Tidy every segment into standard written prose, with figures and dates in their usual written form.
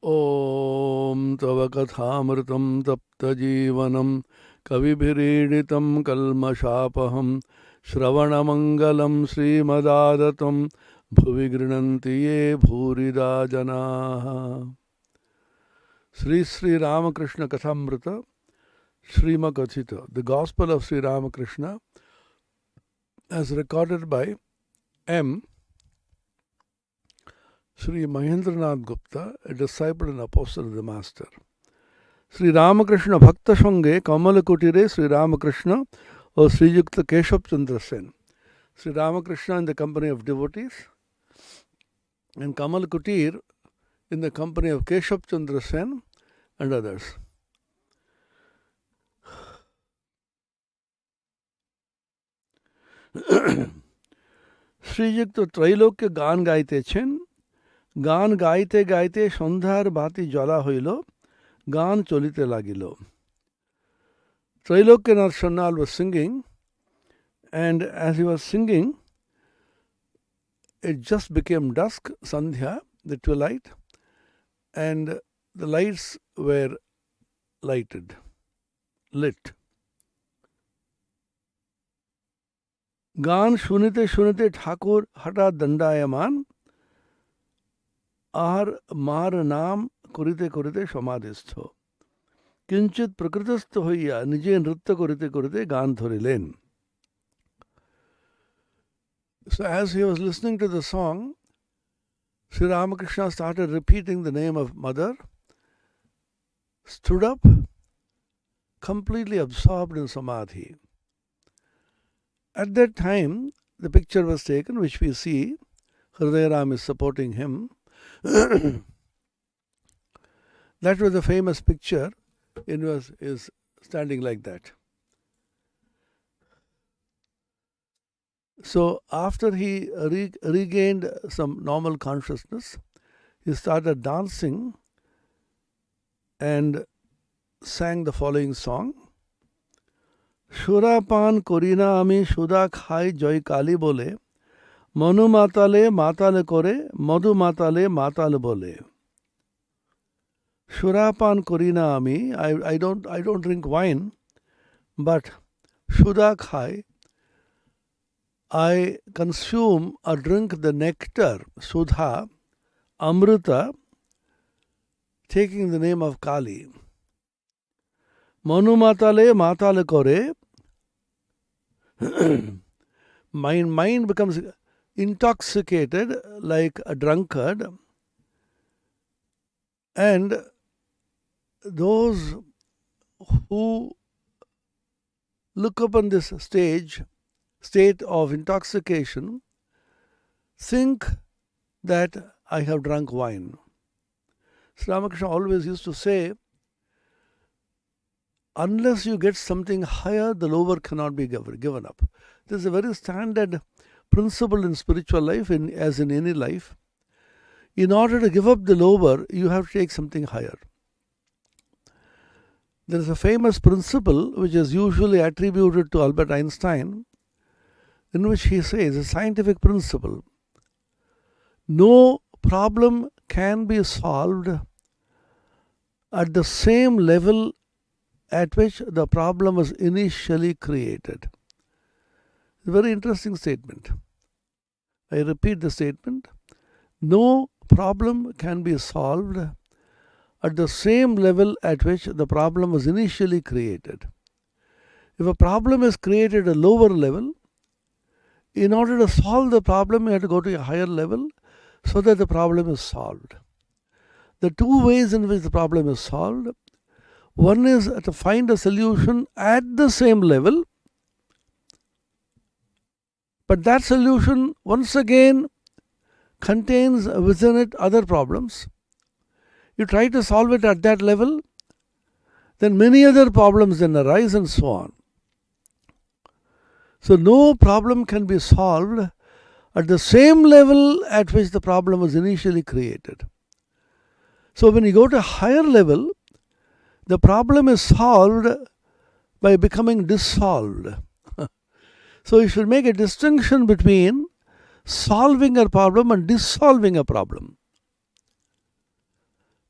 ॐ तव कथामृतं तप्तजीवनं कविभिरीडितं कल्मषापहं श्रवणमङ्गलं श्रीमदादतं भुवि गृह्णन्ति ये भूरिदा जनाः। Sri Sri Ramakrishna Kathamrita Srimad Kathita, the Gospel of Sri Ramakrishna, as recorded by M. Sri Mahendranath Gupta, a disciple and apostle of the Master. Sri Ramakrishna Bhakta Sange Kamala Kutire Sri Ramakrishna or Sri Yukta Keshav Chandra Sen. Sri Ramakrishna in the company of devotees and Kamal Kutir in the company of Keshav Chandra Sen and others. শ্রীযুক্ত ত্রৈলোক্য গান গাইতেছেন। গান গাইতে গাইতে সন্ধ্যার বাতি জ্বলা হইল, গান চলিতে লাগিল। Trailokanath Sannal was singing, and as he was singing, it just became dusk, Sandhya, the twilight, and the lights were lit. গান শুনিতে শুনিতে ঠাকুর হঠাৎ দণ্ডায়মান, আর মার নাম করিতে করিতে সমাধিস্থ। কিঞ্চিত প্রকৃতস্থ হইয়া নিজে নৃত্য করিতে করিতে গান ধরিলেন। So as he was listening to the song, Sri Ramakrishna started repeating the name of Mother, stood up, completely absorbed in samadhi. At that time, the picture was taken, which we see. Hridayaram is supporting him. That was the famous picture. It is standing like that. So after he regained some normal consciousness, he started dancing and sang the following song. সুরাপান করি না আমি সুদা খাই জয় কালী বলে, মনু মাতালে মাতালে করে মধু মাতালে মাতাল বলে। সুরাপান করি না আমি, I don't drink wine, but সুদা খাই, I consume or drink the nectar, sudha, amrita, taking the name of Kali. Manu matale matale kore, my mind becomes intoxicated like a drunkard, and those who look upon this state of intoxication think that I have drunk wine. Sri Ramakrishna always used to say, unless you get something higher, the lower cannot be given up. This is a very standard principle in spiritual life, as in any life. In order to give up the lower, you have to take something higher. There is a famous principle which is usually attributed to Albert Einstein, in which he says, a scientific principle, no problem can be solved at the same level at which the problem was initially created. It's a very interesting statement. I repeat the statement. No problem can be solved at the same level at which the problem was initially created. If a problem is created at a lower level, in order to solve the problem, you have to go to a higher level so that the problem is solved. The two ways in which the problem is solved, one is to find a solution at the same level, but that solution once again contains within it other problems. You try to solve it at that level, then many other problems then arise and so on. So no problem can be solved at the same level at which the problem was initially created. So when you go to a higher level, the problem is solved by becoming dissolved. So you should make a distinction between solving a problem and dissolving a problem.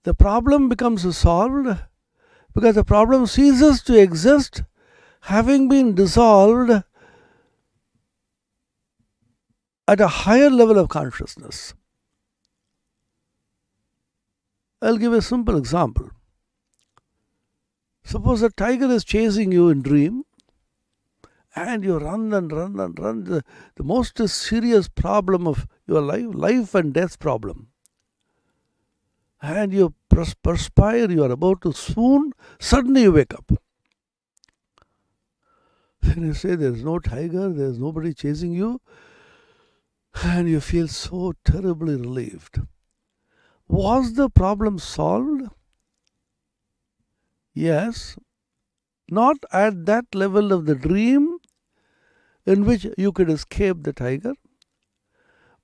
the problem becomes solved because the problem ceases to exist, having been dissolved at a higher level of consciousness. I'll give a simple example. Suppose a tiger is chasing you in dream, and you run and run and run, the most serious problem of your life and death problem. And you perspire, you are about to swoon, suddenly you wake up. Then you say, there is no tiger, there is nobody chasing you, and you feel so terribly relieved. Was the problem solved? Yes. Not at that level of the dream in which you could escape the tiger,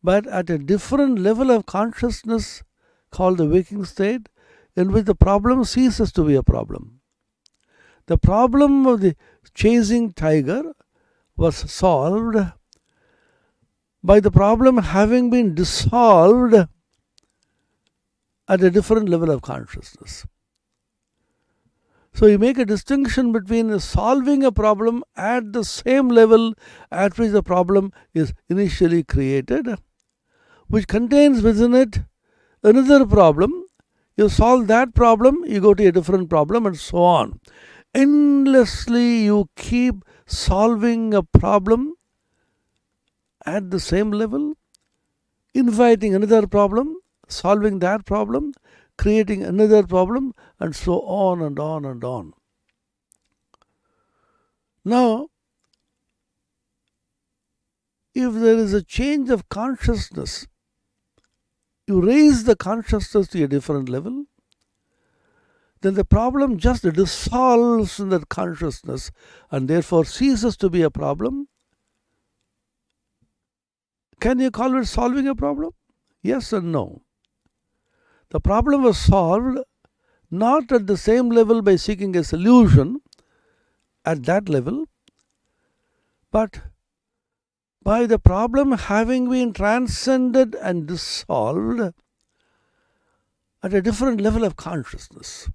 but at a different level of consciousness called the waking state, in which the problem ceases to be a problem. The problem of the chasing tiger was solved by the problem having been dissolved at a different level of consciousness. So you make a distinction between solving a problem at the same level at which the problem is initially created, which contains within it another problem. You solve that problem, you go to a different problem, and so on. Endlessly you keep solving a problem at the same level, inviting another problem, solving that problem, creating another problem, and so on and on and on. Now, if there is a change of consciousness, you raise the consciousness to a different level, then the problem just dissolves in that consciousness and therefore ceases to be a problem. Can you call it solving a problem? Yes and no. The problem was solved not at the same level by seeking a solution at that level, but by the problem having been transcended and dissolved at a different level of consciousness.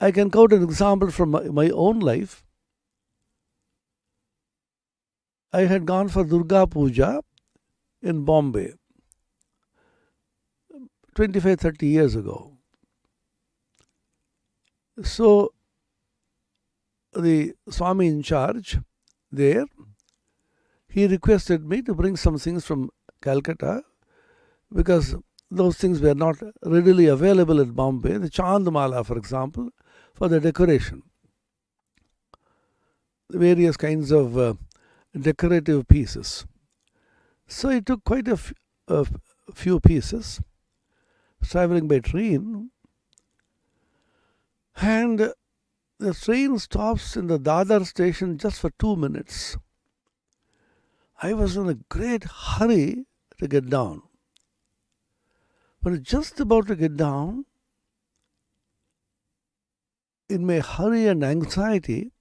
I can quote an example from my own life. I had gone for Durga Puja in Bombay 25-30 years ago. So the Swami in charge there, he requested me to bring some things from Calcutta because those things were not readily available in Bombay. The Chandmala, for example, for the decoration. Various kinds of decorative pieces. So I took quite a few pieces, traveling by train, and the train stops in the Dadar station just for 2 minutes. I was in a great hurry to get down. When just about to get down, in my hurry and anxiety,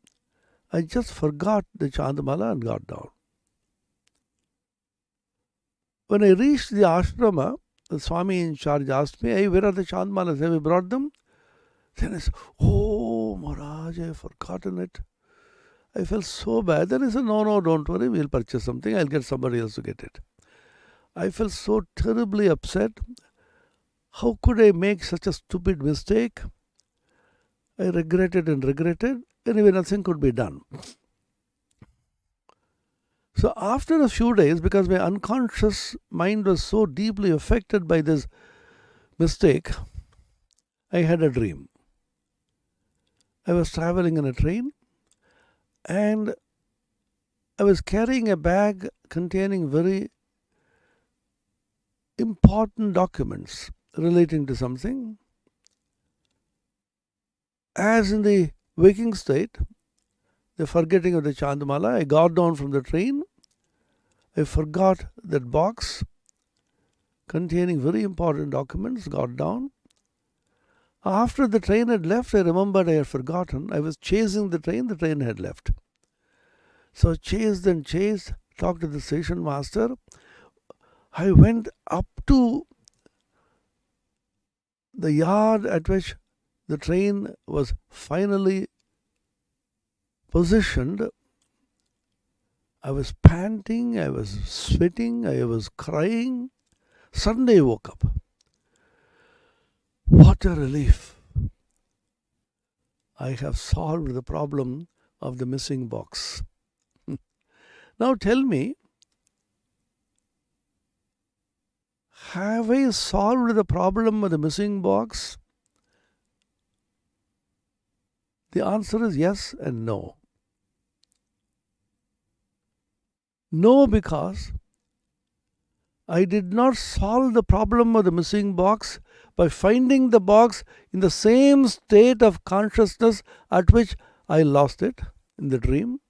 I just forgot the Chandamala and got down. When I reached the ashrama, the Swami in charge asked me, hey, where are the Chandamalas? Have you brought them? Then I said, oh, Maharaj, I've forgotten it. I felt so bad. Then I said, no, don't worry, we'll purchase something. I'll get somebody else to get it. I felt so terribly upset. How could I make such a stupid mistake? I regretted and regretted. Anyway, nothing could be done. So after a few days, because my unconscious mind was so deeply affected by this mistake, I had a dream. I was traveling in a train and I was carrying a bag containing very important documents relating to something. As in the waking state, the forgetting of the Chandamala, I got down from the train. I forgot that box containing very important documents, got down. After the train had left, I remembered I had forgotten. I was chasing the train had left. So chased and chased, talked to the station master. I went up to the yard at which the train was finally positioned, I was panting, I was sweating, I was crying. Suddenly I woke up. What a relief! I have solved the problem of the missing box. Now tell me, have I solved the problem of the missing box? The answer is yes and no. No, because I did not solve the problem of the missing box by finding the box in the same state of consciousness at which I lost it in the dream.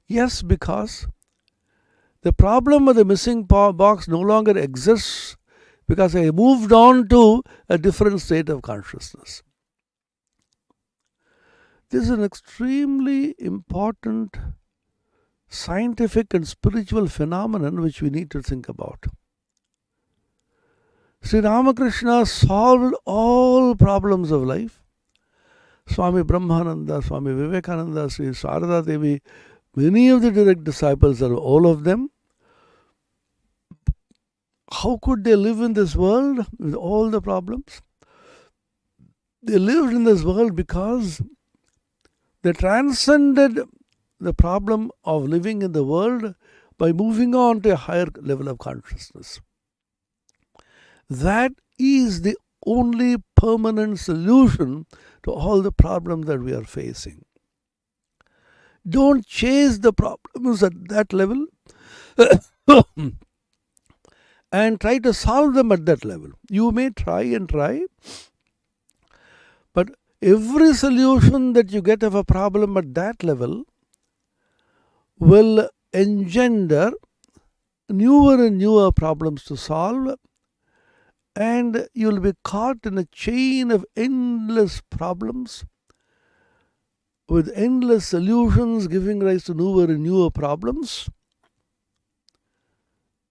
Yes, because the problem of the missing box no longer exists because I moved on to a different state of consciousness. This is an extremely important scientific and spiritual phenomenon which we need to think about. Sri Ramakrishna solved all problems of life. Swami Brahmananda, Swami Vivekananda, Sri Sarada Devi, many of the direct disciples are all of them. How could they live in this world with all the problems? They lived in this world because they transcended the problem of living in the world by moving on to a higher level of consciousness. That is the only permanent solution to all the problems that we are facing. Don't chase the problems at that level and try to solve them at that level. You may try and try, but every solution that you get of a problem at that level will engender newer and newer problems to solve, and you will be caught in a chain of endless problems with endless solutions giving rise to newer and newer problems,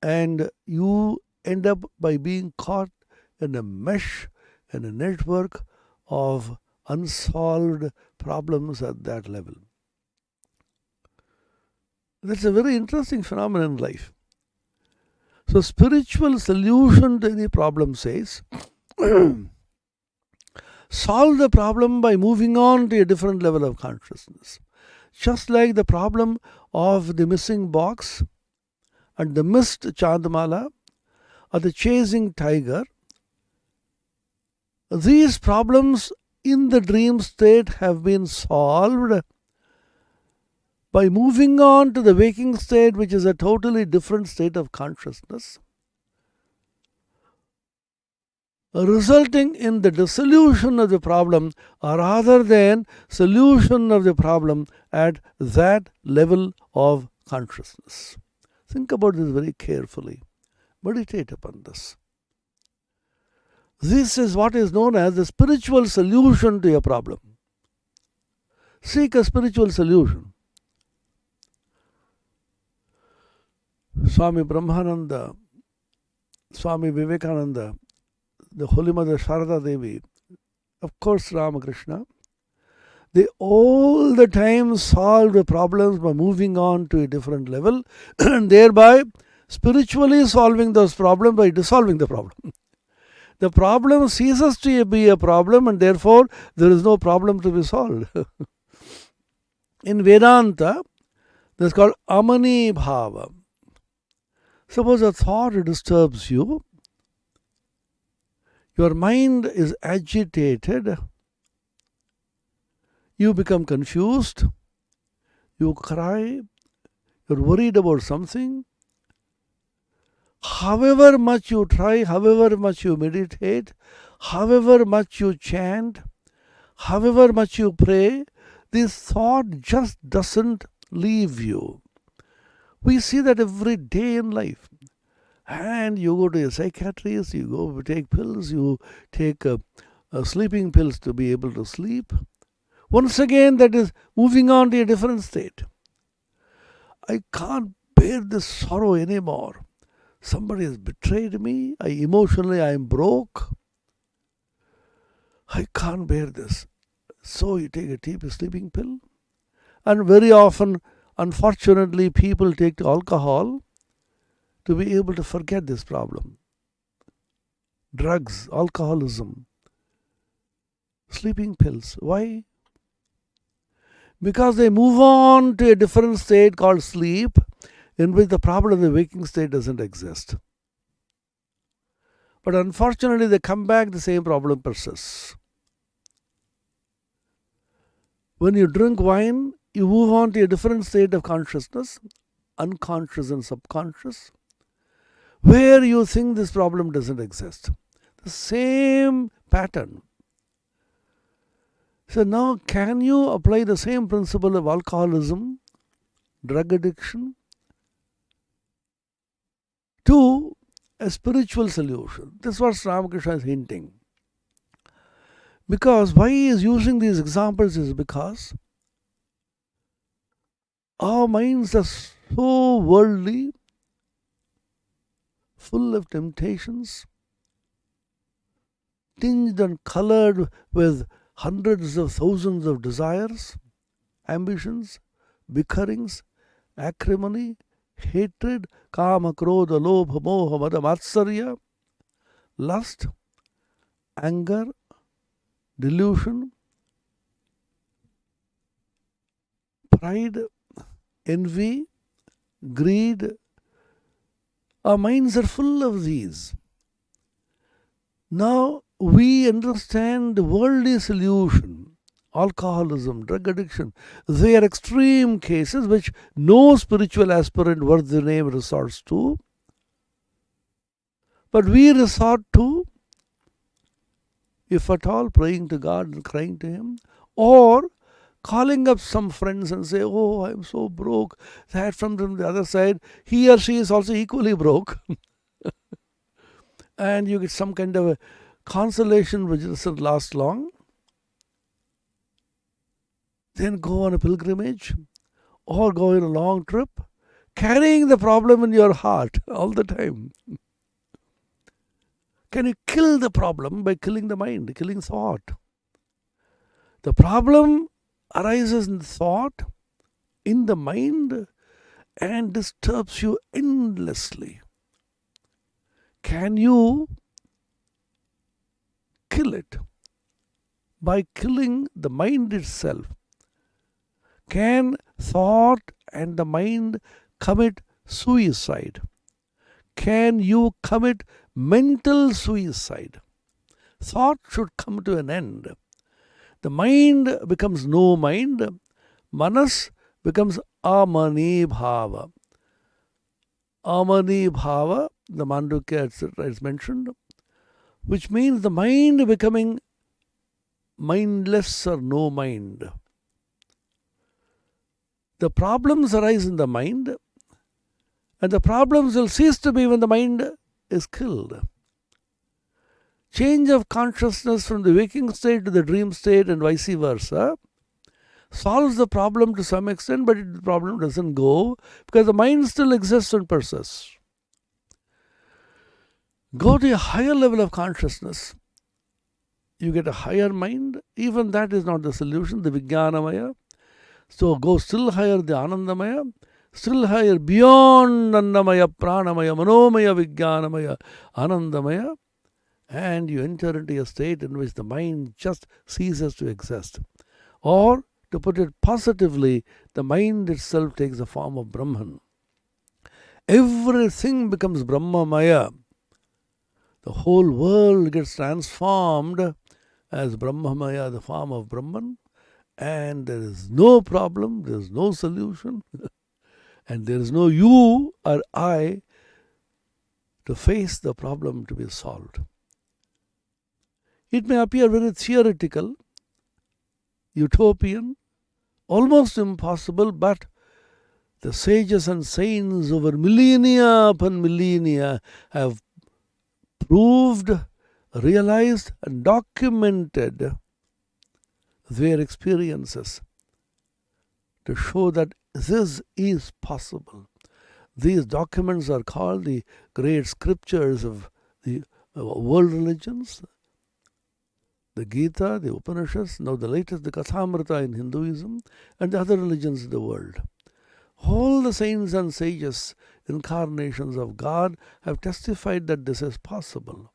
and you end up by being caught in a mesh and a network of unsolved problems at that level. That's a very interesting phenomenon in life. So spiritual solution to any problem says, solve the problem by moving on to a different level of consciousness. Just like the problem of the missing box and the missed Chandamala or the chasing tiger, these problems in the dream state have been solved by moving on to the waking state, which is a totally different state of consciousness, resulting in the dissolution of the problem rather than solution of the problem at that level of consciousness. Think about this very carefully. Meditate upon this. This is what is known as the spiritual solution to your problem. Seek a spiritual solution. Swami Brahmananda, Swami Vivekananda, the Holy Mother Sharada Devi, of course Ramakrishna, they all the time solve the problems by moving on to a different level and thereby spiritually solving those problems by dissolving the problem. The problem ceases to be a problem and therefore there is no problem to be solved. In Vedanta, this is called Amani Bhava. Suppose a thought disturbs you, your mind is agitated, you become confused, you cry, you're worried about something. However much you try, however much you meditate, however much you chant, however much you pray, this thought just doesn't leave you. We see that every day in life. And you go to a psychiatrist, you go take pills, you take sleeping pills to be able to sleep. Once again, that is moving on to a different state. I can't bear this sorrow anymore. Somebody has betrayed me. I am broke. I can't bear this. So you take a deep sleeping pill. And very often, unfortunately, people take alcohol to be able to forget this problem. Drugs, alcoholism, sleeping pills. Why? Because they move on to a different state called sleep, in which the problem of the waking state doesn't exist. But unfortunately, they come back, the same problem persists. When you drink wine, you move on to a different state of consciousness, unconscious and subconscious, where you think this problem doesn't exist. The same pattern. So now, can you apply the same principle of alcoholism, drug addiction, to a spiritual solution? This is what Ramakrishna is hinting. Because why he is using these examples is because our minds are so worldly, full of temptations, tinged and colored with hundreds of thousands of desires, ambitions, bickerings, acrimony, hatred, kama, krodha, lobha, moha, mada, matsarya, lust, anger, delusion, pride, envy, greed. Our minds are full of these. Now we understand the worldly solution, alcoholism, drug addiction. They are extreme cases which no spiritual aspirant worth the name resorts to. But we resort to, if at all, praying to God and crying to Him, or calling up some friends and say, oh, I'm so broke. That from the other side, he or she is also equally broke. And you get some kind of a consolation which doesn't last long. Then go on a pilgrimage or go on a long trip, carrying the problem in your heart all the time. Can you kill the problem by killing the mind, killing thought? The problem arises in thought, in the mind, and disturbs you endlessly. Can you kill it by killing the mind itself? Can thought and the mind commit suicide? Can you commit mental suicide? Thought should come to an end. The mind becomes no mind. Manas becomes amani bhava. Amani bhava, the Mandukya, etc., is mentioned, which means the mind becoming mindless or no mind. The problems arise in the mind, and the problems will cease to be when the mind is killed. Change of consciousness from the waking state to the dream state and vice versa solves the problem to some extent, but the problem doesn't go because the mind still exists and persists. Go to a higher level of consciousness. You get a higher mind. Even that is not the solution, the Vijnanamaya. So go still higher, the Anandamaya. Still higher, beyond Annamaya, Pranamaya, Manomaya, Vijnanamaya, Anandamaya. And you enter into a state in which the mind just ceases to exist. Or, to put it positively, the mind itself takes the form of Brahman. Everything becomes Brahmamaya. The whole world gets transformed as Brahmamaya, the form of Brahman. And there is no problem, there is no solution. And there is no you or I to face the problem to be solved. It may appear very theoretical, utopian, almost impossible, but the sages and saints over millennia upon millennia have proved, realized, and documented their experiences to show that this is possible. These documents are called the great scriptures of the world religions, The Gita, the Upanishads, now the latest, the Kathamrita in Hinduism, and the other religions in the world. All the saints and sages, incarnations of God, have testified that this is possible.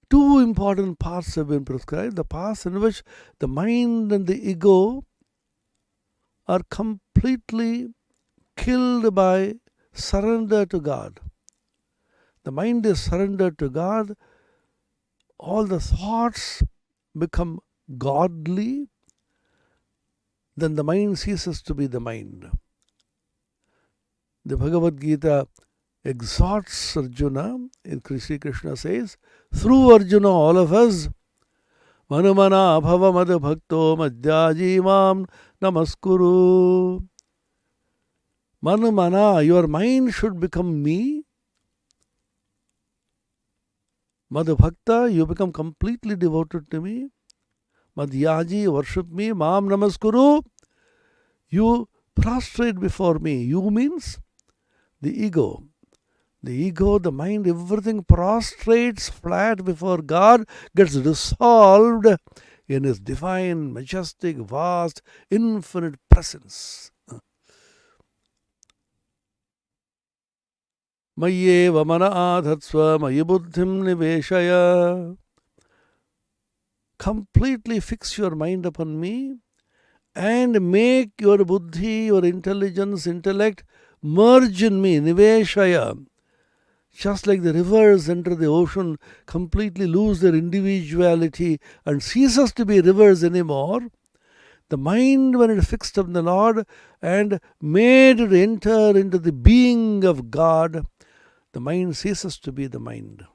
Two important paths have been prescribed. The path in which the mind and the ego are completely killed by surrender to God. The mind is surrendered to God. All the thoughts become godly. Then the mind ceases to be the mind. The Bhagavad Gita exhorts Arjuna, Sri Krishna says, through Arjuna, all of us, Manumana bhava mad bhakto madhyaji mam namaskuru. Manumana, your mind should become me. Madhbhakta, you become completely devoted to me. Madhyaji, worship me. Mam namaskuru, you prostrate before me. You means the ego. The ego, the mind, everything prostrates flat before God, gets dissolved in His divine, majestic, vast, infinite presence. Mayyeva mana adhatsva mayi buddhim niveshaya. Completely fix your mind upon me and make your buddhi, your intelligence, intellect merge in me, niveshaya. Just like the rivers enter the ocean, completely lose their individuality and ceases to be rivers anymore, the mind, when it is fixed on the Lord and made to enter into the being of God, the mind ceases to be the mind.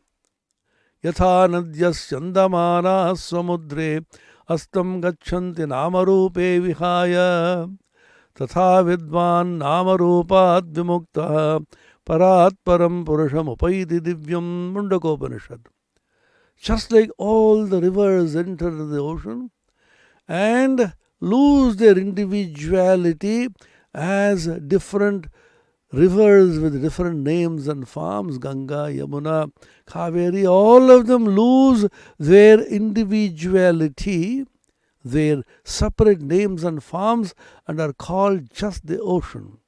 Yatha nadyas chandamana samudre astam gachanti namarupe vihaya tatha vidvan namarupat vimukta parat param purusham upaiti divyam Mundakopanishad. Just like all the rivers enter the ocean and lose their individuality as different rivers with different names and forms, Ganga, Yamuna, Kaveri, all of them lose their individuality, their separate names and forms, and are called just the ocean.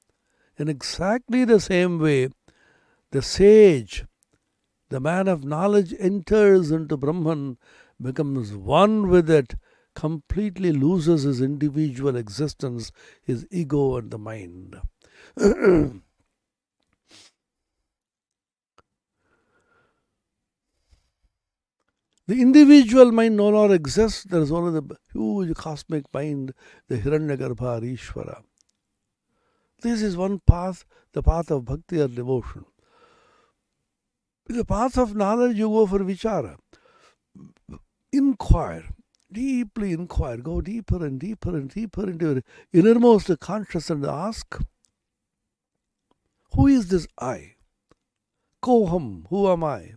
In exactly the same way, the sage, the man of knowledge, enters into Brahman, becomes one with it, completely loses his individual existence, his ego and the mind. The individual mind no longer exists. There is only the huge cosmic mind, the Hiranyagarbha Ishvara. This is one path, the path of bhakti or devotion. In the path of knowledge, you go for vichara. Inquire, deeply inquire, go deeper and deeper and deeper into your innermost consciousness and ask, who is this I? Koham, who am I?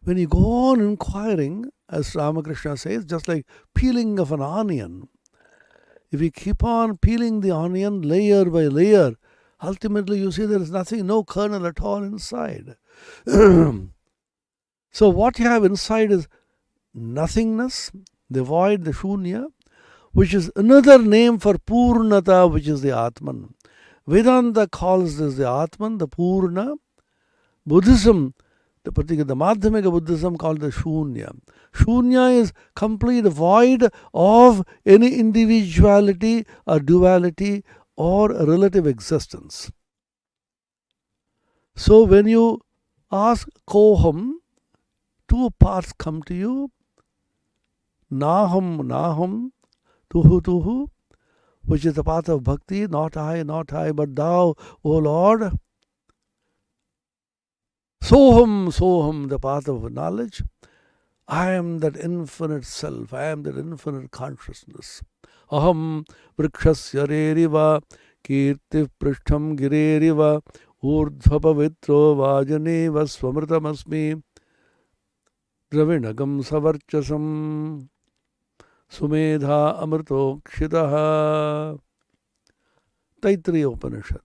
When you go on inquiring, as Ramakrishna says, just like peeling of an onion, if you keep on peeling the onion layer by layer, ultimately you see there is nothing, no kernel at all inside. So what you have inside is nothingness, the void, the shunya, which is another name for Purnata, which is the Atman. Vedanta calls this the Atman, the Purna. Buddhism, the Madhyamika Buddhism, called the Shunya. Shunya is complete void of any individuality or duality or relative existence. So when you ask Koham, two paths come to you. Naham, Naham, Tuhu, Tuhu, which is the path of bhakti, not I, but thou, O Lord. Soham, Soham, the path of knowledge. I am that infinite self, I am that infinite consciousness. Aham vrikshasya reriva kirti prishtham gireriva urdhvapavitro vajaneva swamritamasmi dravinagam savarchasam sumedha amritokshitaha. Taittiriya Upanishad.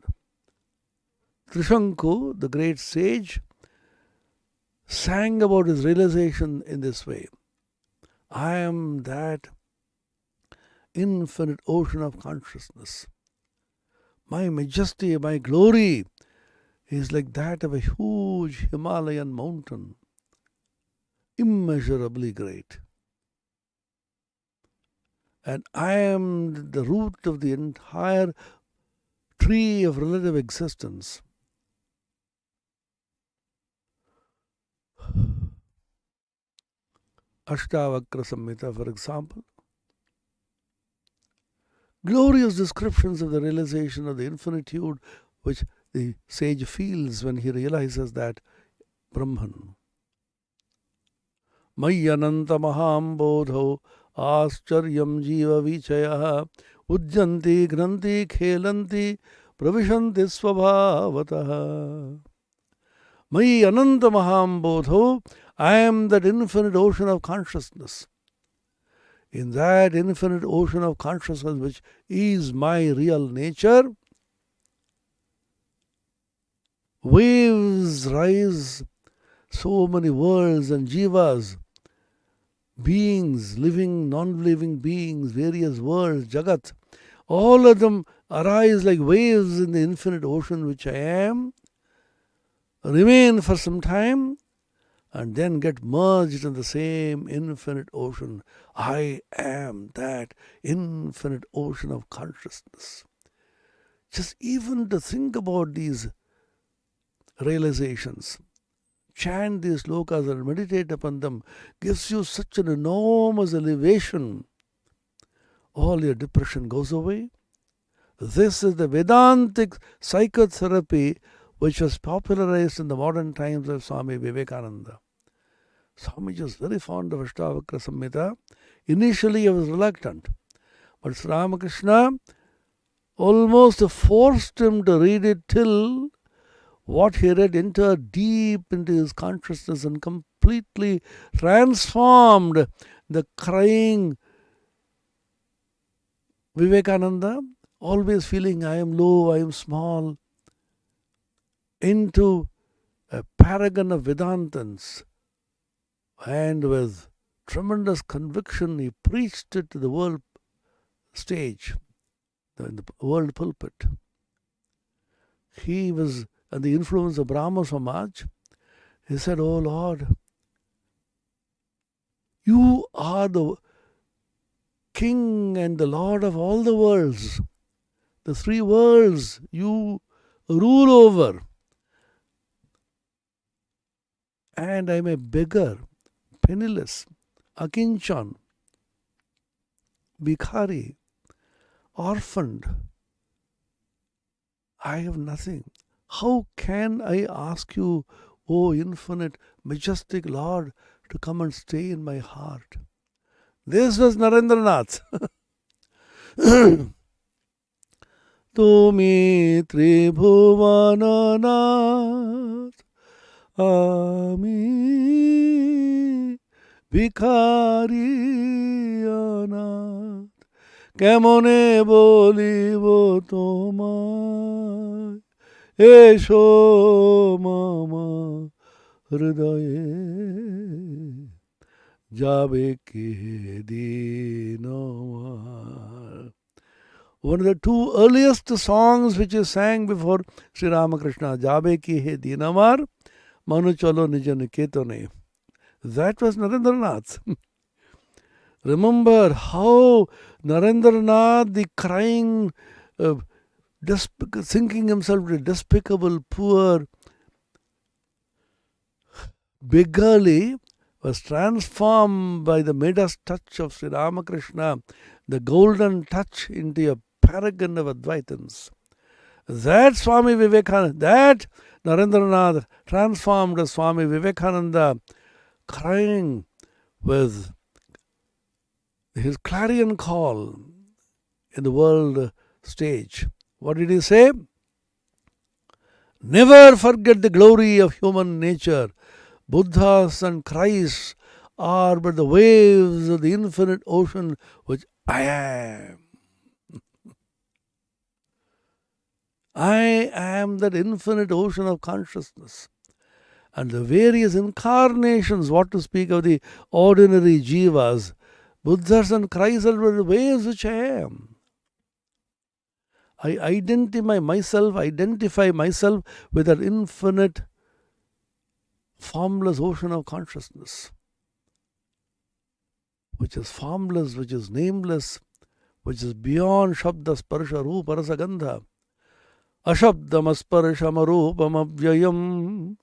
Trishanku, the great sage, sang about his realization in this way. I am that infinite ocean of consciousness. My majesty, my glory is like that of a huge Himalayan mountain, immeasurably great. And I am the root of the entire tree of relative existence. Ashtavakra Samhita, for example. Glorious descriptions of the realization of the infinitude which the sage feels when he realizes that Brahman. Mayyananta mahambodho आश्चर्यं जीवविचयः उज्जन्ति घ्नन्ति खेलन्ति प्रविशन्ति स्वभावतः. मयि अनंत महाम्बोधो, I am that infinite ocean of consciousness. In that infinite ocean of consciousness which is my real nature, waves rise, so many worlds and jivas, beings, living, non-living beings, various worlds, jagat, all of them arise like waves in the infinite ocean which I am, remain for some time, and then get merged in the same infinite ocean. I am that infinite ocean of consciousness. Just even to think about these realizations, chant these slokas and meditate upon them, gives you such an enormous elevation. All your depression goes away. This is the Vedantic psychotherapy which was popularized in the modern times of Swami Vivekananda. Swami was very fond of Ashtavakra Samhita. Initially he was reluctant, but Sri Ramakrishna almost forced him to read it till what he read entered deep into his consciousness and completely transformed the crying Vivekananda, always feeling I am low, I am small, into a paragon of Vedantans. And with tremendous conviction, he preached it to the world stage, in the world pulpit. He was under the influence of Brahma Samaj. He said, "Oh Lord, you are the King and the Lord of all the worlds. The three worlds you rule over. And I am a beggar, penniless, akinchan, bhikhari, orphaned. I have nothing. How can I ask you, O infinite, majestic Lord, to come and stay in my heart?" This was Narendranath. Tumi Tribhuvananath Ami Bhikhari Anath Kemone bolibo tomai Esho mama hridaye Jabe ki dinamar. One of the two earliest songs which is sang before Sri Ramakrishna, Jabe ki he dinamar, Manu chalo nija niketone. That was Narendranath. Remember how Narendranath, the crying, thinking himself a despicable, poor, beggarly, was transformed by the Midas touch of Sri Ramakrishna, the golden touch, into a paragon of Advaitins. That Swami Vivekananda, that Narendranath transformed as Swami Vivekananda, crying with his clarion call in the world stage. What did he say? Never forget the glory of human nature. Buddhas and Christs are but the waves of the infinite ocean which I am. I am that infinite ocean of consciousness. And the various incarnations, what to speak of the ordinary jivas, Buddhas and Christ are the ways which I am. I identify myself with that infinite, formless ocean of consciousness, which is formless, which is nameless, which is beyond Shabda Sparsha Rupa Rasa Gandha. Ashabdam Asparsham Rupam Avyayam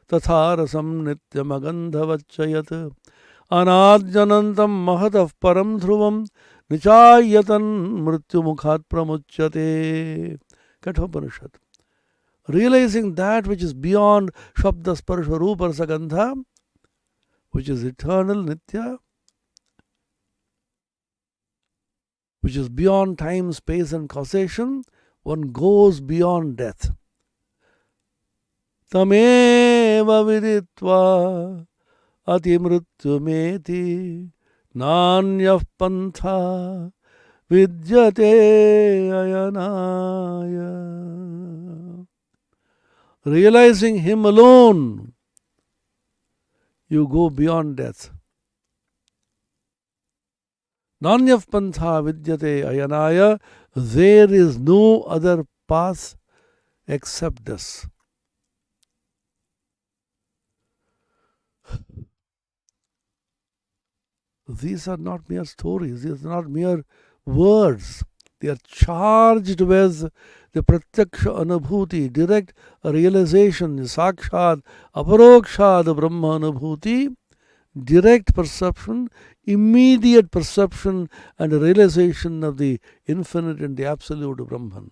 Tatharasam Nityam Agandhavachayat Anadjanantam Mahatav Param Dhruvam Nichayatan Mrityu Mukhat Pramuchyate. Kathopanishad. Realizing that which is beyond Shabda Sparsha Rupa Rasa Gandha, which is eternal, Nitya, which is beyond time, space and causation, one goes beyond death. Tameva viditva ati mrityumeti nanyah pantha vidyate ayanaya. Realizing Him alone, you go beyond death. Nanyah pantha vidyate ayanaya. There is no other path except this. These are not mere stories, these are not mere words. They are charged with the pratyaksha anubhuti, direct realization, sakshad, aparokshad brahma anubhuti, direct perception, immediate perception and realization of the infinite and the absolute Brahman.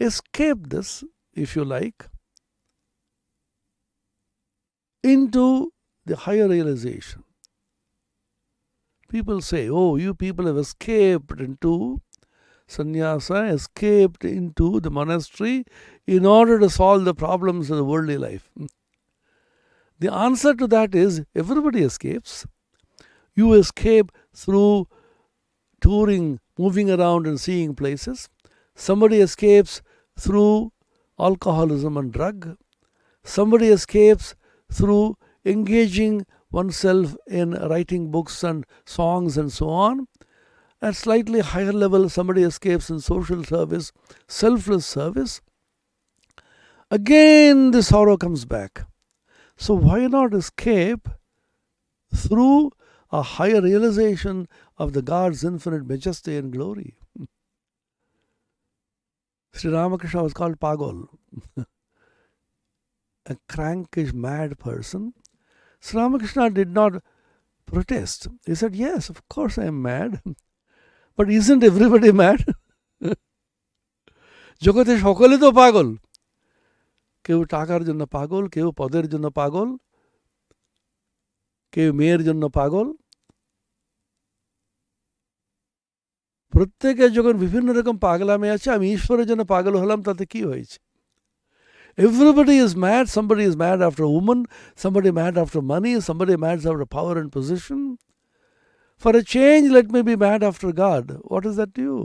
Escape this, if you like, into the higher realization. People say, oh, you people have escaped into sannyasa, escaped into the monastery in order to solve the problems of the worldly life. The answer to that is, everybody escapes. You escape through touring, moving around and seeing places. Somebody escapes through alcoholism and drug. Somebody escapes through engaging oneself in writing books and songs and so on. At slightly higher level, somebody escapes in social service, selfless service. Again, the sorrow comes back. So why not escape through a higher realization of the God's infinite majesty and glory? Sri Ramakrishna was called Pagol, a crankish, mad person. Sri Ramakrishna did not protest. He said, yes, of course I am mad. But isn't everybody mad? জগতে সকলে তো পাগল। কেউ টাকার জন্য পাগল, কেউ পদের জন্য পাগল, কেউ মেয়ের জন্য পাগল। প্রত্যেকে যখন বিভিন্ন রকম পাগলামে আছে, আমি ঈশ্বরের জন্য পাগল হলাম, তাতে কি হয়েছে? Everybody is mad. Somebody is mad after a woman, somebody mad after money, somebody mad after power and position. For a change, let me be mad after God. What is that to you?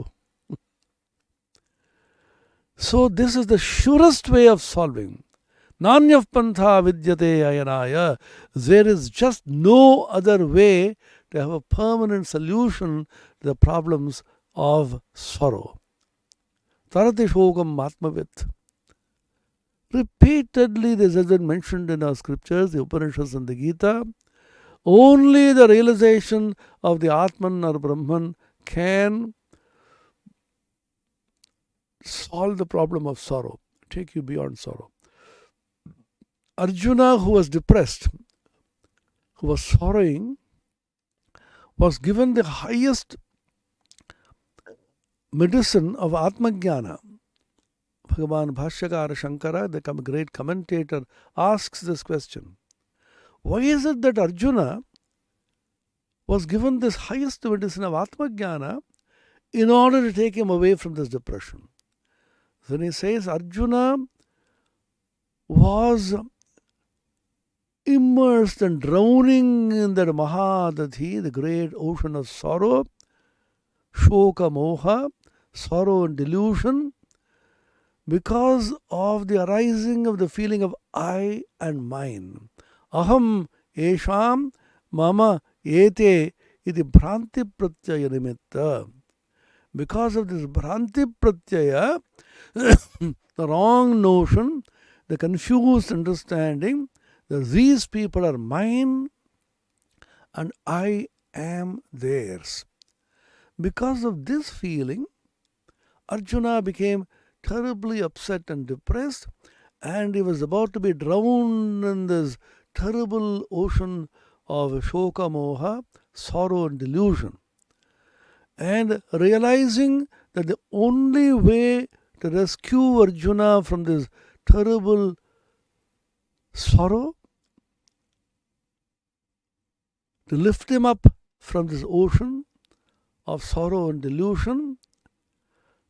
So this is the surest way of solving. Nanyah pantha vidyate ayanaya. There is just no other way to have a permanent solution to the problems of sorrow. Tarati shokam atmavit. Repeatedly this has been mentioned in our scriptures, the Upanishads and the Gita. Only the realization of the Atman or Brahman can solve the problem of sorrow, take you beyond sorrow. Arjuna, who was depressed, who was sorrowing, was given the highest medicine of Atmajnana. Bhagavan Bhashyakara Shankara, the great commentator, asks this question. Why is it that Arjuna was given this highest medicine of Atmajnana in order to take him away from this depression? Then he says Arjuna was immersed and drowning in that Mahadadhi, the great ocean of sorrow, Shoka Moha, sorrow and delusion. because of the arising of the feeling of I and mine. Aham esham mama ete iti bhranti pratyaya nimitta. Because of this bhranti pratyaya, the wrong notion, the confused understanding that these people are mine and I am theirs. Because of this feeling, Arjuna became terribly upset and depressed, and he was about to be drowned in this terrible ocean of shoka moha, sorrow and delusion. And realizing that the only way to rescue Arjuna from this terrible sorrow, to lift him up from this ocean of sorrow and delusion,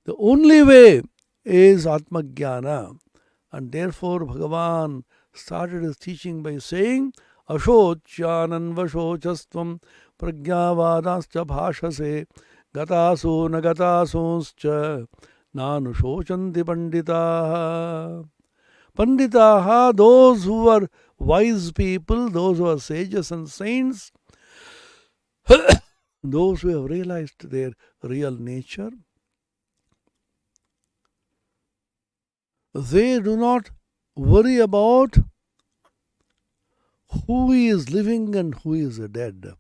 the only way is Atmagyana. And therefore Bhagavan started his teaching by saying, Ashocyanan vashochastvam pragyavadascha bhashase gataso nagatasonscha nanushocanti panditaha. Panditaha, those who are wise people, those who are sages and saints, those who have realized their real nature, they do not worry about who is living and who is dead.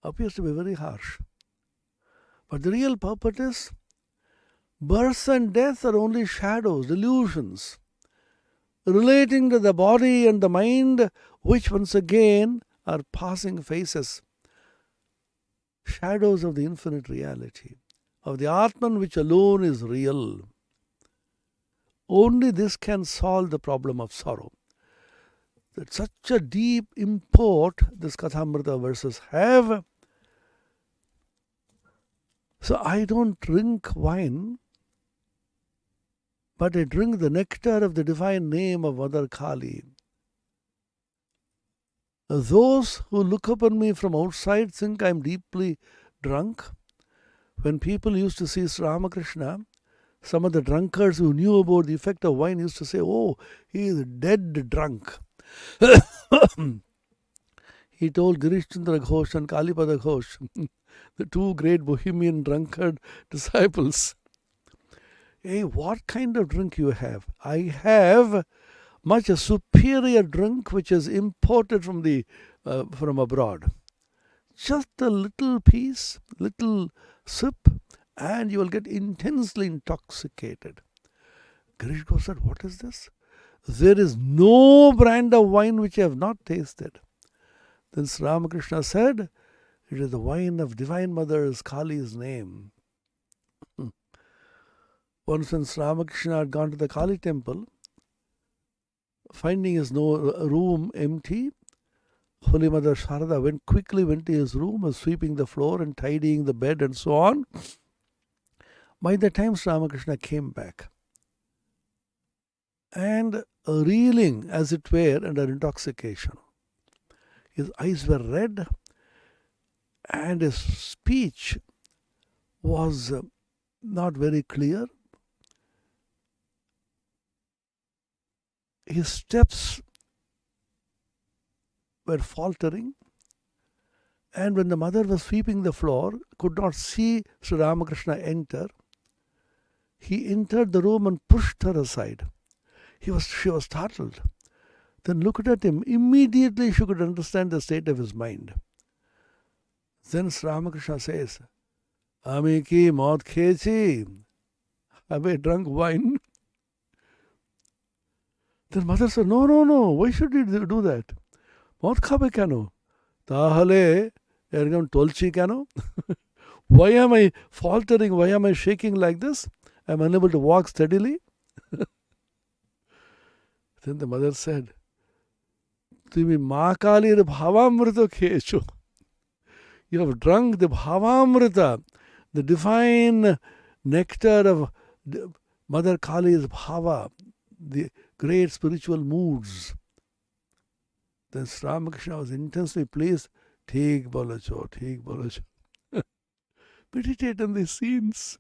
Appears to be very harsh. But the real purpose is birth and death are only shadows, delusions, relating to the body and the mind, which once again are passing phases, shadows of the infinite reality, of the Atman which alone is real. Only this can solve the problem of sorrow. That such a deep import this Kathamrita verses have. So I don't drink wine, but I drink the nectar of the divine name of Mother Kali. Those who look upon me from outside think I'm deeply drunk. When people used to see Sri Ramakrishna, some of the drunkards who knew about the effect of wine used to say, oh, he is dead drunk. He told Girish Chandra Ghosh and Kalipada Ghosh, the two great Bohemian drunkard disciples, hey, what kind of drink you have? I have much a superior drink which is imported from abroad. Just a little piece, little sip, and you will get intensely intoxicated. Girish Ghosh said, what is this? There is no brand of wine which I have not tasted. Then Sri Ramakrishna said, it is the wine of Divine Mother's Kali's name. Once when Sri Ramakrishna had gone to the Kali temple, finding his room empty, Holy Mother Sharada quickly went to his room, was sweeping the floor and tidying the bed and so on. By the time Sri Ramakrishna came back, and reeling as it were under intoxication, his eyes were red and his speech was not very clear. His steps were faltering, and when the mother was sweeping the floor, could not see Sri Ramakrishna enter. He entered the room and pushed her aside. She was startled. Then looked at him. Immediately she could understand the state of his mind. Then Sri Ramakrishna says, Ami ki maut khechi. Have I drunk wine? Then mother said, no, why should you do that? Maut khabe keno? Tahale ergam tolchi keno? Why am I faltering? Why am I shaking like this? I am unable to walk steadily. Then the mother said, Tumi Ma Kali's Bhavamrita khecho. You have drunk the Bhavamrita, the divine nectar of Mother Kali's Bhava, the great spiritual moods. Then Sri Ramakrishna was intensely pleased. Theek bolo cho. Meditate on these scenes.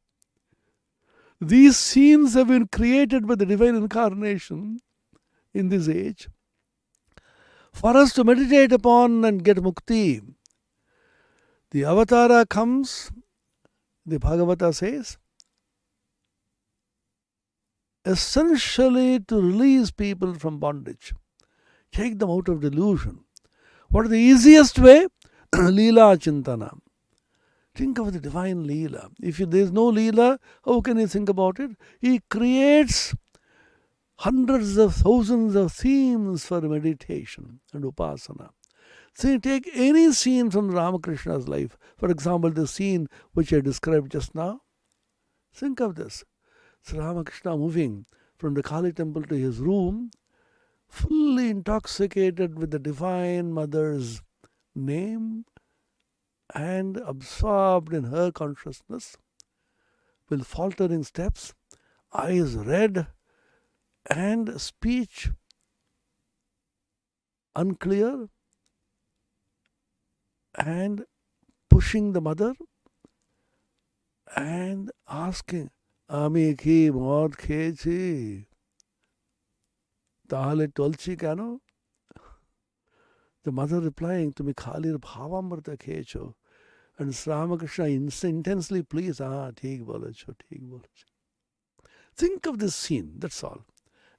These scenes have been created by the divine incarnation in this age for us to meditate upon and get mukti. The avatara comes, the Bhagavata says, essentially to release people from bondage, take them out of delusion. What is the easiest way? Leela Chintana. Think of the divine Leela. If there is no Leela, how can you think about it? He creates hundreds of thousands of themes for meditation and upasana. So take any scene from Ramakrishna's life. For example, the scene which I described just now. Think of this. Sri Ramakrishna moving from the Kali temple to his room, fully intoxicated with the Divine Mother's name and absorbed in her consciousness, with faltering steps, eyes red, and speech unclear, and pushing the mother and asking, Ami ki mauत খেয়েছি তাহলে টলছি কেন? The mother replying, তুমি খালির ভাবামৃত খেয়েছো. And Sri Ramakrishna intensely pleased, ঠিক বলেছো, ঠিক বলেছো. Think of this scene, that's all.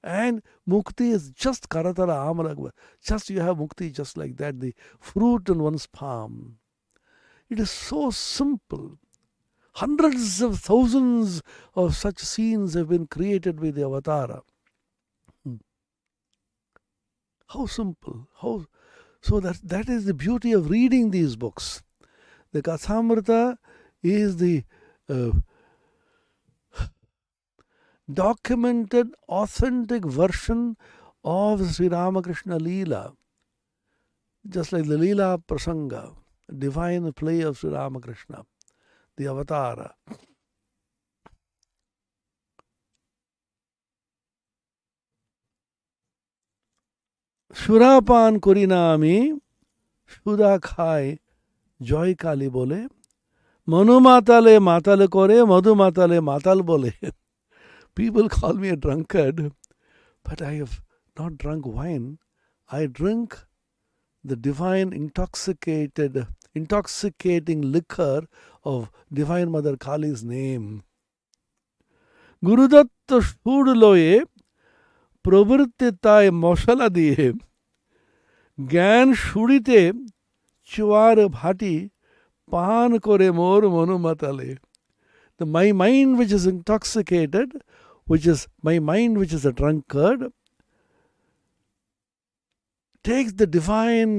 And mukti is just karatala amalagva. Just you have mukti just like that, the fruit in one's palm. It is so simple. Hundreds of thousands of such scenes have been created with the avatara. How simple. So that is the beauty of reading these books. The Kathamrita is the documented, authentic version of Sri Ramakrishna Leela. Just like the Leela Prasanga, divine play of Sri Ramakrishna, the avatara. সুরাপান করি না আমি, সুদা খাই জয় কালী বলে, মনু মাতালে মাতাল করে, মধু মাতালে মাতাল বলে. People call me a drunkard, but I have not drunk wine. I drink the divine intoxicating liquor of Divine Mother Kali's name. Gurudatta Shudloye প্রবৃত্তি তাই মশলা দিয়ে জ্ঞান শুড়িতে চুয়ার ভাটি পান করে মোর মনোমাতালে. My mind which is intoxicated, my mind which is a drunkard, takes the divine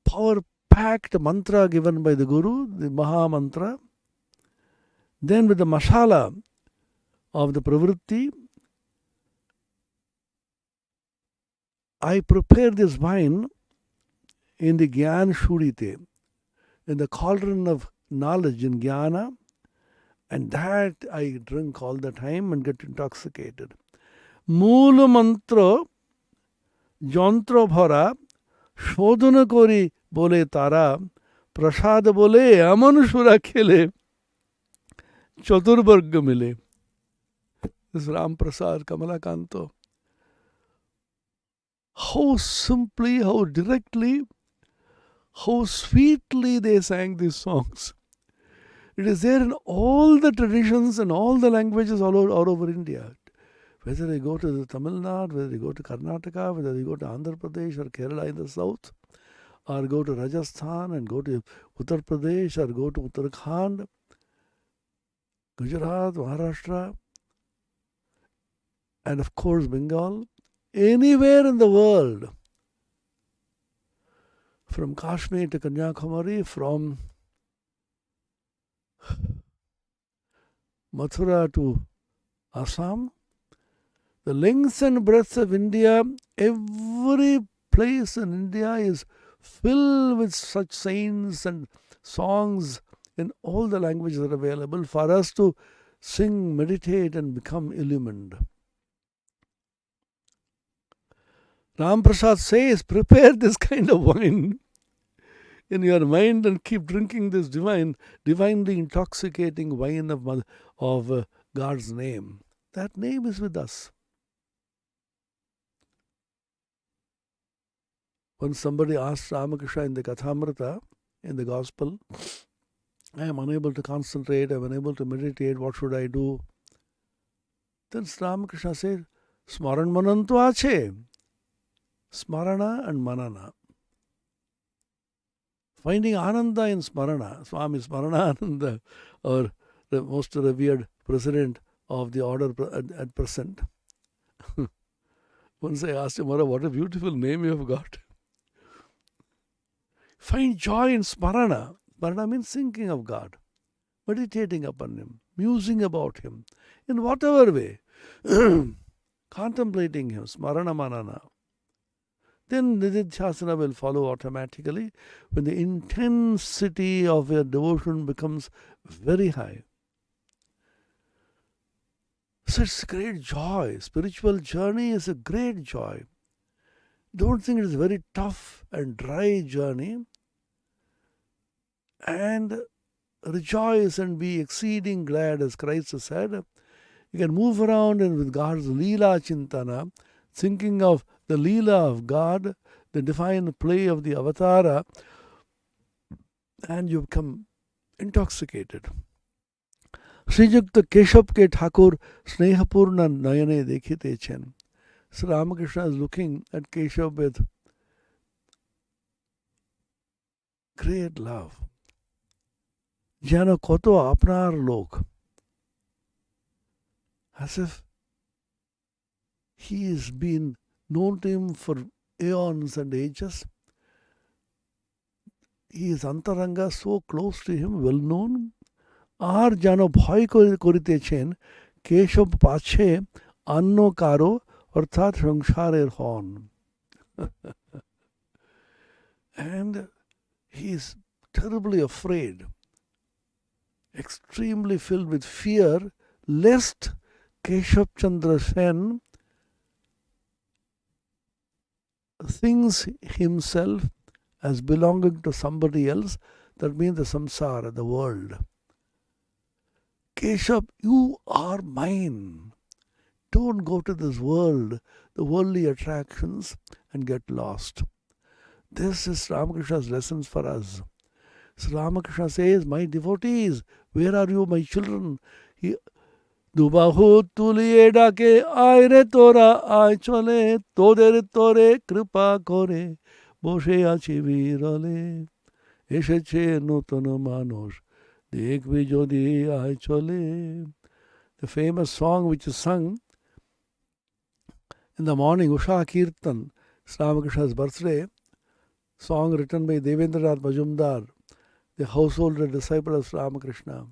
power-packed mantra given by the Guru, the Maha Mantra. Then with the masala of the pravritti, I prepare this wine in the Gyan Shurite, in the cauldron of knowledge in Jnana, and that I drink all the time and get intoxicated. Mool mantra, যন্ত্র ভরা শোধন করি বলে তারা প্রসাদ বলে এমন সুরা খেলে চতুর্বর্গ মিলে. This is Ram Prasad Kamalakanto. How simply, how directly, how sweetly they sang these songs. It is there in all the traditions and all the languages all over India. Whether they go to the Tamil Nadu, whether they go to Karnataka, whether they go to Andhra Pradesh or Kerala in the south, or go to Rajasthan and go to Uttar Pradesh or go to Uttarakhand, Gujarat, Maharashtra, and of course Bengal, anywhere in the world, from Kashmir to Kanyakumari, from Mathura to Assam, the length and breadth of India, every place in India is filled with such saints and songs in all the languages that are available for us to sing, meditate, and become illumined. Ram Prasad says, prepare this kind of wine in your mind and keep drinking this divinely intoxicating wine of God's name. That name is with us. When somebody asked Ramakrishna in the Kathamrita, in the Gospel, I am unable to concentrate, I am unable to meditate, what should I do? Then Ramakrishna said, Smaran Manan to ache. Smarana and Manana. Finding Ananda in Smarana, Swami Smaranananda, or the most revered president of the order at present. Once I asked him, what a beautiful name you have got. Find joy in Smarana. Smarana means thinking of God, meditating upon Him, musing about Him, in whatever way, contemplating Him, Smarana Manana. Then Nididhyasana will follow automatically when the intensity of your devotion becomes very high. So it's a great joy. Spiritual journey is a great joy. Don't think it is a very tough and dry journey. And rejoice and be exceeding glad, as Christ has said. You can move around and with God's Leela Chintana, thinking of the Leela of God, the divine play of the Avatara, and you become intoxicated. Srijukta Keshav ke Thakur Snehapurna Nayane Dekhite Chen. So Ramakrishna is looking at Keshav with great love. Jana koto apnar lok. As if he has been known to him for eons and ages. He is Antaranga, so close to him, well known. Ar jano bhoy korite chen, Keshav pache anno karo arthat sangsharer hon. And he is terribly afraid, extremely filled with fear, lest Keshav Chandra Sen thinks himself as belonging to somebody else. That means the samsara, the world. Keshav, you are mine. Don't go to this world, the worldly attractions, and get lost. This is Ramakrishna's lessons for us. So Ramakrishna says, my devotees, where are you, my children? Dubahu tuliye dake aire tora ay chole, toder tore kripa kore, boshe achi virale, esheche notono manush, dekvi jodi ay chole. The famous song which is sung in the morning, Usha Kirtan, Ramakrishna's birthday, song written by Devendranath Majumdar, the householder disciple of Ramakrishna.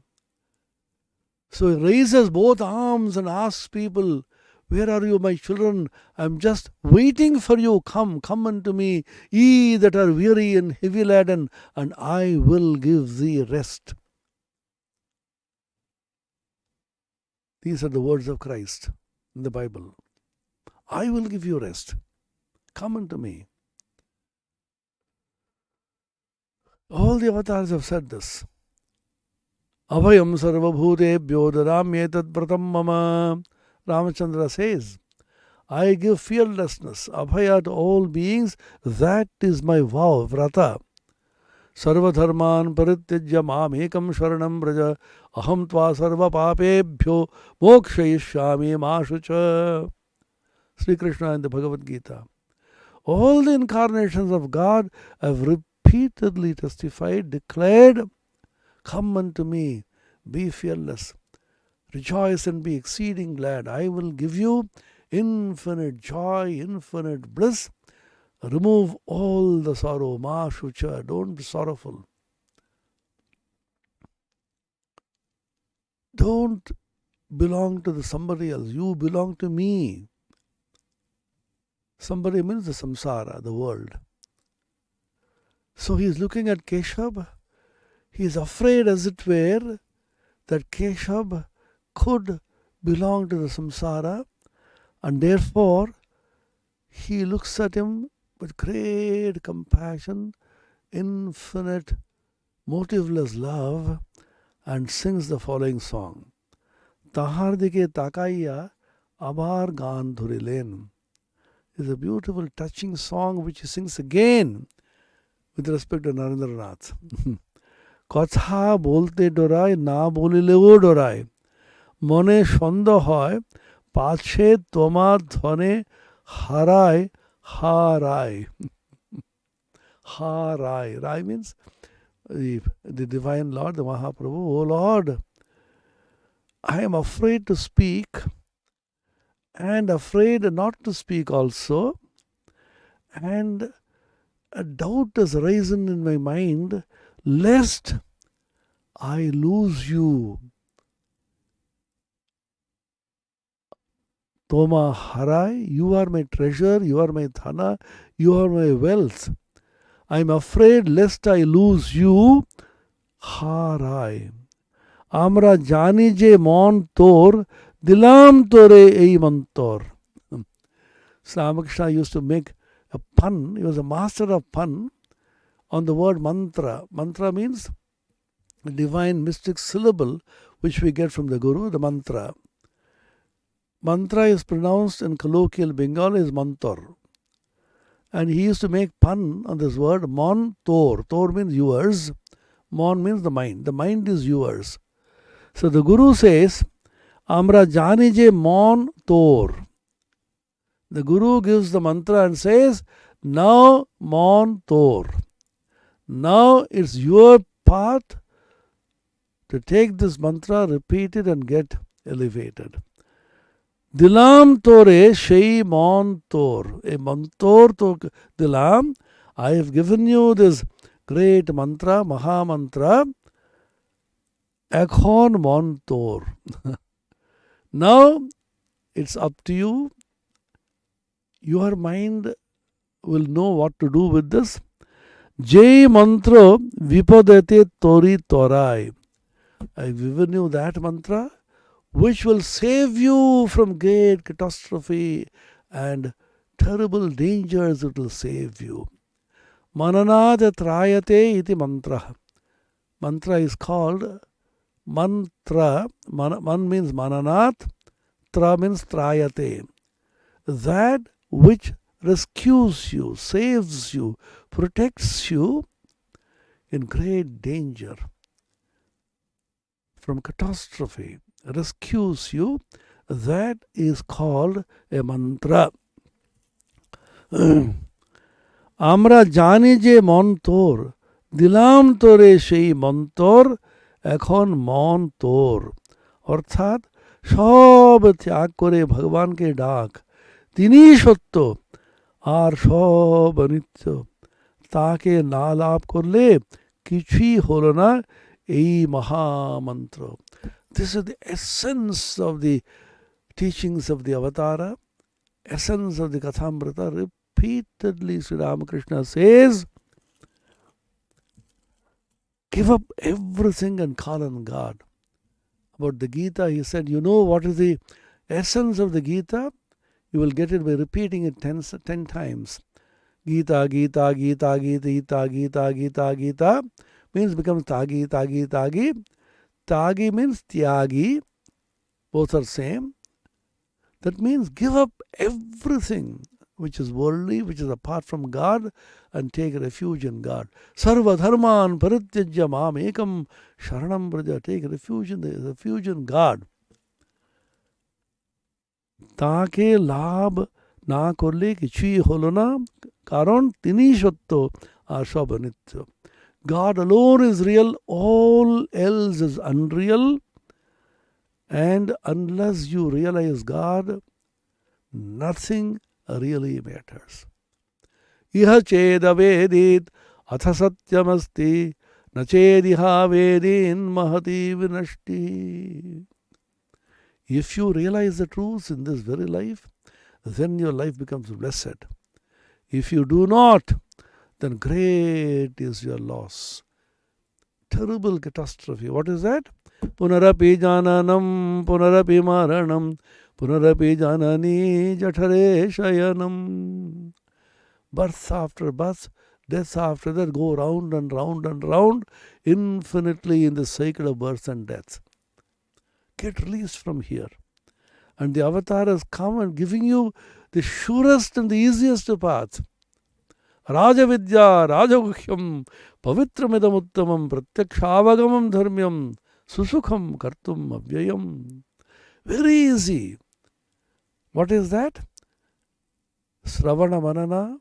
So he raises both arms and asks people, where are you, my children? I am just waiting for you. Come unto me, ye that are weary and heavy laden, and I will give thee rest. These are the words of Christ in the Bible. I will give you rest. Come unto me. All the avatars have said this. Abhayam sarvabhutebhyo dadamyetat vratam mama. Ramachandra says, I give fearlessness, abhaya to all beings. That is my vow, vrata. Sarvadharman parityajya mam ekam sharanam braja. Aham tva sarva papebhyo mokshayishyami mashucha. Sri Krishna in the Bhagavad Gita. All the incarnations of God have repeatedly testified, declared, come unto me, be fearless, rejoice and be exceeding glad. I will give you infinite joy, infinite bliss. Remove all the sorrow, ma shucha, don't be sorrowful. Don't belong to somebody else, you belong to me. Somebody means the samsara, the world. So he is looking at Keshav. He is afraid, as it were, that Keshav could belong to the samsara, and therefore he looks at him with great compassion, infinite, motiveless love and sings the following song. Tahar dike takaiya abar gan dhurilen. It's a beautiful, touching song which he sings again with respect to Narendranath. কথা বলতে ডরায়, না বলিলেও ডরায়, মনে সন্দেহ হয়, পাছে তোমার ধনে হারায় হারায়. Harai. Rai means the Divine Lord, the Mahaprabhu. Oh Lord, I am afraid to speak and afraid not to speak also, and a doubt has arisen in my mind lest I lose you. Toma harai, you are my treasure, you are my dhana, you are my wealth. I am afraid lest I lose you. Harai. Amra jani je mon tor, dilam tore ei mantor. Ramakrishna used to make a pun. He was a master of pun on the word mantra. Mantra means a divine mystic syllable which we get from the Guru, the mantra. Mantra is pronounced in colloquial Bengali as mantor. And he used to make pun on this word mon tor. Tor means yours. Mon means the mind. The mind is yours. So the Guru says, Amra jani je mon tor. The Guru gives the mantra and says, now mon tor. Now it's your path to take this mantra, repeat it and get elevated. Dilam tore shei mon tor. A mantor to dilam. I have given you this great mantra, Maha Mantra. Ekhon mon tor. Now it's up to you. Your mind will know what to do with this. Jai mantra vipadate tori torai. I've given you that mantra which will save you from great catastrophe and terrible dangers. It will save you. Mananat trayate iti mantra. Mantra is called mantra. Man means mananat, tra means trayate. That which rescues you, saves you, protects you in great danger from catastrophe, rescues you, that is called a mantra. Amra jani je montor, dilam tore shei montor, ekhon mon tor. অর্থাৎ সব ত্যাগ করে ভগবানকে ডাক, তিনি সত্য আর সব অনিত্য, তাকে না লাভ করলে কিছুই হলো না এই মহামন্ত্র. This is the essence of the teachings of the Avatara, essence of the Kathamrita. Repeatedly Sri Ramakrishna says, give up everything and call on God. About the Gita, he said, you know what is the essence of the Gita? You will get it by repeating it 10 times. Gita, Gita, Gita, Gita, Gita, Gita, Gita, Gita means becomes Tagi, Tagi, Tagi. Tagi means Tyagi. Both are same. That means give up everything which is worldly, which is apart from God, and take refuge in God. Sarva dharman parityajya mam ekam sharanam braja. Take refuge in God. তাকে লাভ না করলে কিছুই হলো না, কারণ তিনি সত্য আর সব অনিত্য. God alone is real, all else is unreal, and unless you realize God, nothing really matters. Iha cheda vedit atha satyamasti na chediha vedin mahati vinashti. If you realize the truth in this very life, then your life becomes blessed. If you do not, then great is your loss. Terrible catastrophe. What is that? Punarapi jananam, punarapi maranam, punarapi janani jathare shayanam. Birth after birth, Deaths after that go round and round and round infinitely in the cycle of births and deaths. Get released from here. And the avatar has come and giving you the surest and the easiest path. Rajavidya, Rajaguhyam, Pavitramidamuttamam, Pratyakshaavagamam dharmyam, Susukham kartum avyayam. Very easy. What is that? Sravana Manana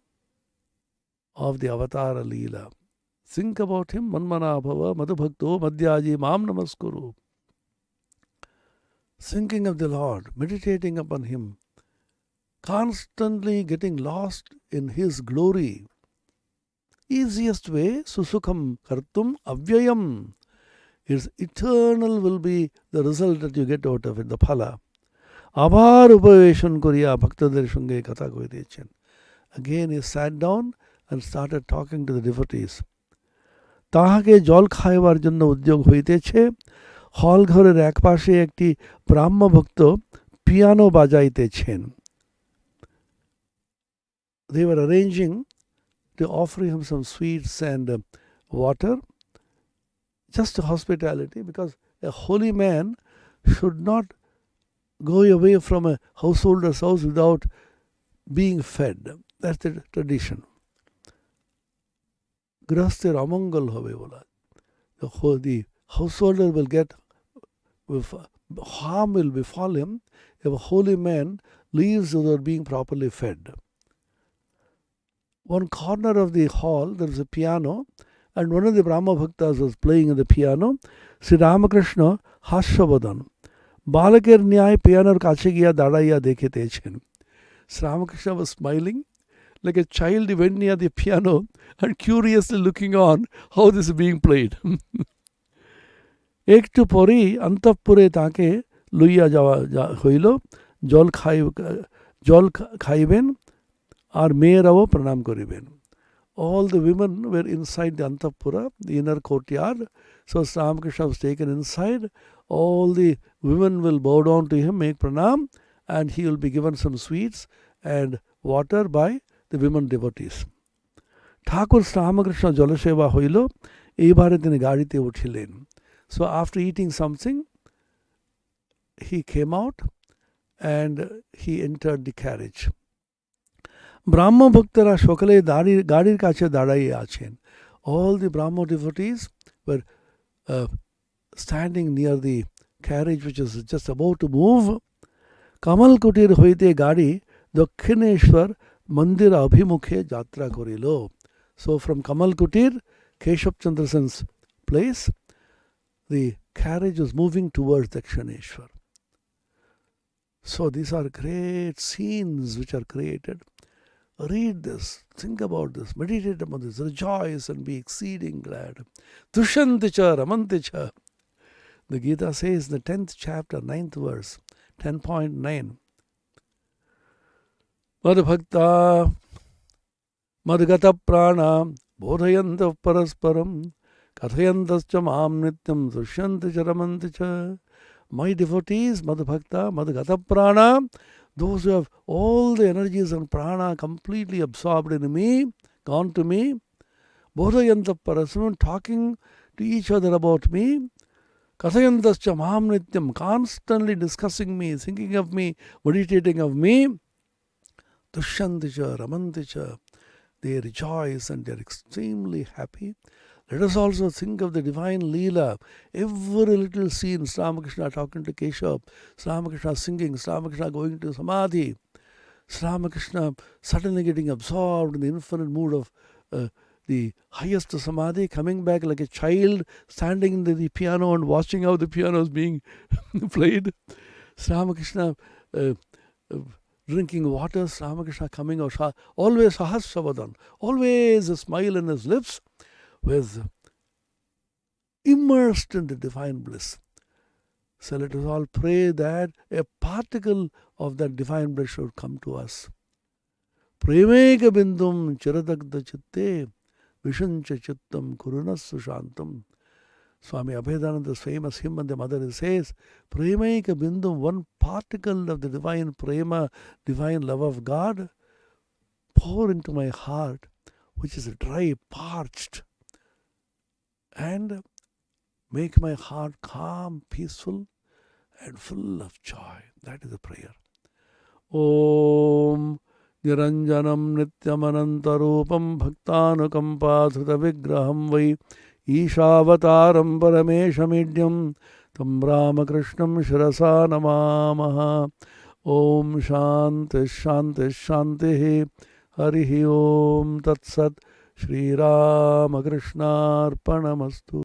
of the Avatar Leela. Think about him. Manmana Bhava, Madhubhakto, Madhyaji, Mam Namaskuru. Thinking of the Lord, meditating upon him, constantly getting lost in his glory. Easiest way, Susukham kartum avyayam. Its eternal will be the result that you get out of it, the phala. Abhar upaveshon kuriya bhaktadir shunge katha koitechen. Again he sat down and started talking to the devotees. তাহাকে জল খাইবার জন্য উদ্যোগ হইতেছে। হল ঘরের একপাশে একটি ব্রাহ্মভক্ত piano বাজাইতেছেন। They were arranging to offer him some sweets and water, just hospitality, because a holy man should not go away from a householder's house without being fed. That's the tradition. Grahasthir amangal hobe bola. The householder will get, harm will befall him if a holy man leaves without being properly fed. One corner of the hall there was a piano, and one of the Brahma Bhaktas was playing on the piano. Sri Ramakrishna Hashyavadan. Balaker Nyay piano kache giya dadaiya dekhitechen. Sri Ramakrishna was smiling like a child. He went near the piano and curiously looking on how this is being played. একটু পরেই অন্তঃপুরে তাকে লইয়া যাওয়া হইল। জল খাইবেন আর মেয়েরাও প্রণাম করিবেন। All the women were inside the Antapura, the inner courtyard. So Ramakrishna was taken inside. All the women will bow down to him, make pranam, and he will be given some sweets and water by the women devotees. ঠাকুর রামকৃষ্ণ জলসেবা হইল। এইবারে তিনি গাড়িতে উঠিলেন। So after eating something, he came out and he entered the carriage. Brahma Bhaktara সকলে গাড়ির কাছে দাঁড়াইয়ে আছেন. All the Brahma devotees were standing near the carriage which is just about to move. Kamal Kutir হইতে গাড়ি দক্ষিণেশ্বর মন্দির অভিমুখে যাত্রা করিল. So from Kamal Kutir, Keshav Chandra Sen's place, the carriage was moving towards Dakshineshwar. So these are great scenes which are created. Read this, think about this, meditate upon this, rejoice and be exceeding glad. Tushanticha ramanticha. The Gita says in the 10th chapter, 9th verse, 10.9. Madhbhakta madgata prana bodhayanta parasparam kathayantascha mam nityam tushanticha ramanticha. My devotees, Madhbhakta, madgata prana, those who have all the energies and prana completely absorbed in me, gone to me, bodhayanta parasparam, talking to each other about me, kathayantascha mam nityam, constantly discussing me, thinking of me, meditating of me, tushanticha ramanticha, they rejoice and they are extremely happy. Let us also think of the divine Leela. Every little scene, Sri Ramakrishna talking to Keshav, Sri Ramakrishna singing, Sri Ramakrishna going to Samadhi, Sri Ramakrishna suddenly getting absorbed in the infinite mood of the highest Samadhi, coming back like a child, standing in the piano and watching how the piano is being played. Sri Ramakrishna drinking water, Sri Ramakrishna coming out, always Sahasravadan, always a smile on his lips, was immersed in the divine bliss. So let us all pray that a particle of that divine bliss should come to us. Premeka bindum chiradagda chitte vishancha chittam kurunas sushantam. Swami Abhedananda's famous hymn and the mother says, Premeka bindum, one particle of the divine prema, divine love of God, pour into my heart. which is dry, parched, and make my heart calm, peaceful, and full of joy. That is the prayer. Om Niranjanam Nityamanantarupam Bhaktanukampathruta Vigraham Vai Ishavataram Parameshamidhyam Tam Ramakrishnam Shirasa Namamaha. Om Shanti Shanti Shanti Harihi Om Tat Sat Shri Ramakrishna Arpanamastu.